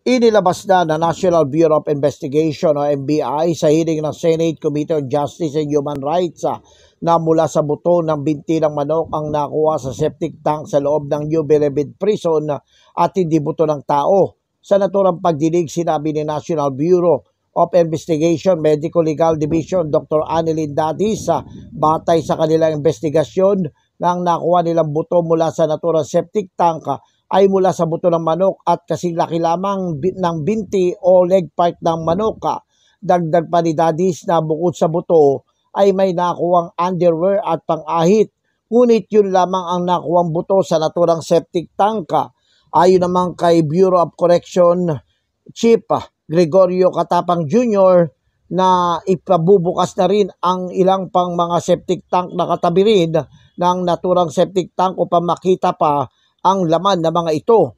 Inilabas na National Bureau of Investigation o NBI sa hearing ng Senate Committee on Justice and Human Rights na mula sa buto ng binti ng manok ang nakuha sa septic tank sa loob ng New Bilibid Prison at hindi buto ng tao. Sa naturang pagdinig, sinabi ni National Bureau of Investigation Medical Legal Division Dr. Annelyn Dadis batay sa kanilang investigasyon na ang nakuha nilang buto mula sa naturang septic tank ay mula sa buto ng manok at kasing laki lamang ng binti o leg part ng manok. Dagdag pa ni Dadis na bukod sa buto ay may nakuwang underwear at pang-ahit. Ngunit yun lamang ang nakuwang buto sa naturang septic tank. Ayon naman kay Bureau of Correction Chief Gregorio Katapang Jr. na ipabubukas na rin ang ilang pang mga septic tank na katabi rin ng naturang septic tank upang makita pa ang laman ng mga ito.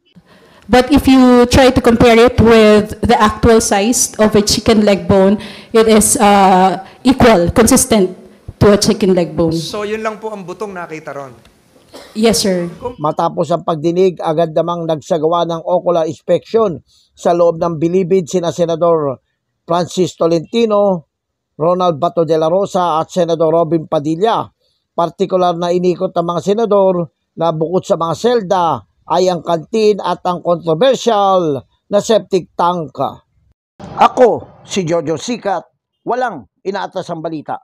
But if you try to compare it with the actual size of a chicken leg bone, it is equal, consistent to a chicken leg bone. So yun lang po ang butong nakita ron? Yes, sir. Matapos ang pagdinig, agad namang nagsagawa ng ocular inspection sa loob ng Bilibid sina Senador Francis Tolentino, Ronald Bato de la Rosa at Senador Robin Padilla. Partikular na inikot ng mga senador na bukod sa mga selda ay ang kantin at ang controversial na septic tank. Ako, si Jojo Sikat, walang inaatas ang balita.